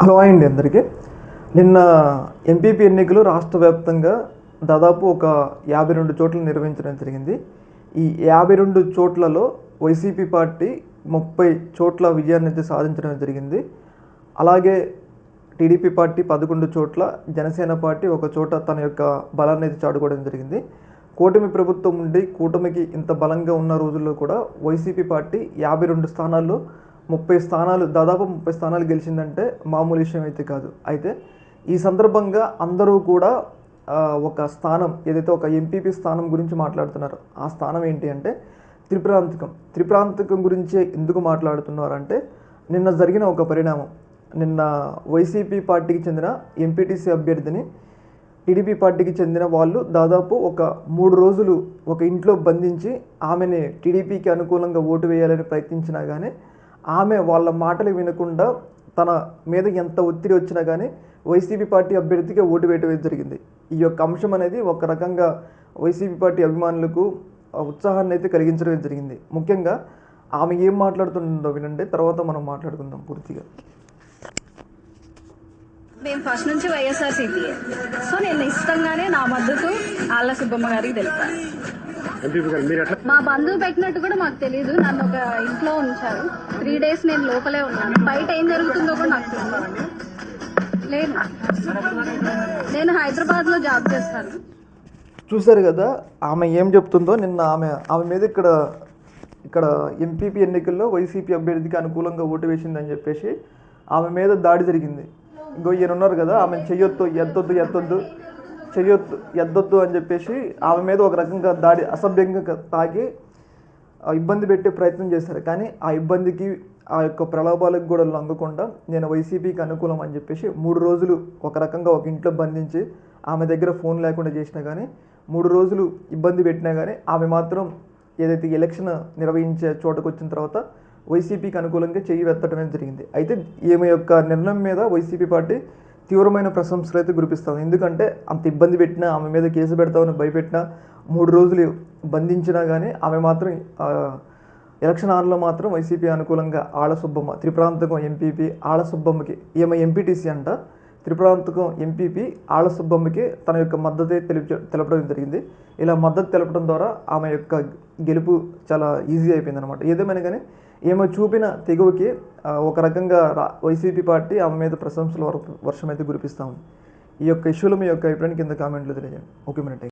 Hello అండి అందరికీ. నిన్న ఎంపీపీ ఎన్నికలు రాష్ట్ర వ్యాప్తంగా దాదాపు ఒక 52 చోట్ల నిర్వహించడం జరిగింది. ఈ 52 చోట్లలో వైసీపీ పార్టీ 30 చోట్ల విజయాన్ని సాధించడం జరిగింది. అలాగే టీడీపీ పార్టీ 11 చోట్ల, జనసేన పార్టీ ఒక చోట తన యొక్క బలాన్ని చాటుకోవడం జరిగింది. కూటమి ప్రభుత్వం ఉండి కూటమికి ఇంత బలంగా ఉన్న రోజుల్లో కూడా వైసీపీ పార్టీ 52 స్థానాల్లో 30 స్థానాలు, దాదాపు 30 స్థానాలు గెలిచిందంటే మామూలు విషయం అయితే కాదు. అయితే ఈ సందర్భంగా అందరూ కూడా ఒక స్థానం, ఏదైతే ఒక ఎంపీపీ స్థానం గురించి మాట్లాడుతున్నారు, ఆ స్థానం ఏంటి అంటే త్రిప్రాంతకం గురించి ఎందుకు మాట్లాడుతున్నారంటే నిన్న జరిగిన ఒక పరిణామం. నిన్న వైసీపీ పార్టీకి చెందిన ఎంపీటీసీ అభ్యర్థిని టీడీపీ పార్టీకి చెందిన వాళ్ళు దాదాపు ఒక 3 రోజులు ఒక ఇంట్లో బంధించి ఆమెని టీడీపీకి అనుకూలంగా ఓటు వేయాలని ప్రయత్నించినా కానీ ఆమె వాళ్ళ మాటలు వినకుండా తన మీద ఎంత ఒత్తిడి వచ్చినా కానీ వైసీపీ పార్టీ అభ్యర్థికి ఓటు వేయటం జరిగింది. ఈ యొక్క అంశం అనేది ఒక రకంగా వైసీపీ పార్టీ అభిమానులకు ఉత్సాహాన్ని అయితే కలిగించడం జరిగింది. ముఖ్యంగా ఆమె ఏం మాట్లాడుతుందో వినండి, తర్వాత మనం మాట్లాడుకుందాం పూర్తిగా. మేము ఫస్ట్ నుంచి వైఎస్ఆర్సీపీ, సో నేను ఇష్టంగానే నా మద్దతు ఆళ్ళ సుబ్బమ్మ గారికి తెలిపాను. మా బంధువు పెట్టినట్టు కూడా మాకు తెలియదు. నన్ను ఒక ఇంట్లో ఉంచారు. 3 days నేను లోపలే ఉన్నాను. బయట ఏం జరుగుతుందో కూడా నాకు తెలియదు. లేదు, నేను హైదరాబాద్లో జాబ్ చేస్తాను. చూశారు కదా ఆమె ఏం చెప్తుందో. నిన్న ఆమె మీద ఇక్కడ ఎంపీపీ ఎన్నికల్లో వైసీపీ అభ్యర్థికి అనుకూలంగా ఓటు వేసిందని చెప్పేసి ఆమె మీద దాడి జరిగింది. ఇంకో ఈయన ఉన్నారు కదా, ఆమె ఎద్దొద్దు అని చెప్పేసి ఆమె మీద ఒక రకంగా దాడి, అసభ్యంగా తాగి ఇబ్బంది పెట్టే ప్రయత్నం చేశారు. కానీ ఆ ఇబ్బందికి, ఆ యొక్క ప్రలోభాలకు కూడా లొంగకుండా నేను వైసీపీకి అనుకూలం అని చెప్పేసి 3 రోజులు ఒక రకంగా ఒక ఇంట్లో బంధించి ఆమె దగ్గర ఫోన్ లేకుండా చేసినా కానీ 3 రోజులు ఇబ్బంది పెట్టినా కానీ ఆమె మాత్రం ఏదైతే ఎలక్షన్ నిర్వహించే చోటకు వచ్చిన తర్వాత వైసీపీకి అనుకూలంగా చెయ్యి వెత్తడమే జరిగింది. అయితే ఈమె యొక్క నిర్ణయం మీద వైసీపీ పార్టీ తీవ్రమైన ప్రశంసలు అయితే కురిపిస్తాం. ఎందుకంటే అంత ఇబ్బంది పెట్టినా, ఆమె మీద కేసు పెడతామని భయపెట్టినా, 3 రోజులు బంధించినా కానీ ఆమె మాత్రం ఎలక్షన్ హాల్లో మాత్రం వైసీపీ అనుకూలంగా ఆళ్ళ సుబ్బమ్మ, త్రిప్రాంతకం ఎంపీపీ ఆళ్ళ సుబ్బమ్మకి, ఈమె ఎంపీటీసీ అంట, త్రిప్రాంతకం ఎంపీపీ ఆళ్ళ సుబ్బమ్మకి తన యొక్క మద్దతు తెలపడం జరిగింది. ఇలా మద్దతు తెలపడం ద్వారా ఆమె యొక్క గెలుపు చాలా ఈజీ అయిపోయింది అనమాట. ఏదేమైనా కానీ ఈమె చూపిన తెగువకి ఒక రకంగా వైసీపీ పార్టీ ఆమె మీద ప్రశంసల వర్షం అయితే కురిపిస్తాము. ఈ యొక్క ఇష్యూలో మీ యొక్క అభిప్రాయాన్ని కింద కామెంట్లో తెలియజేయండి. Okay minute.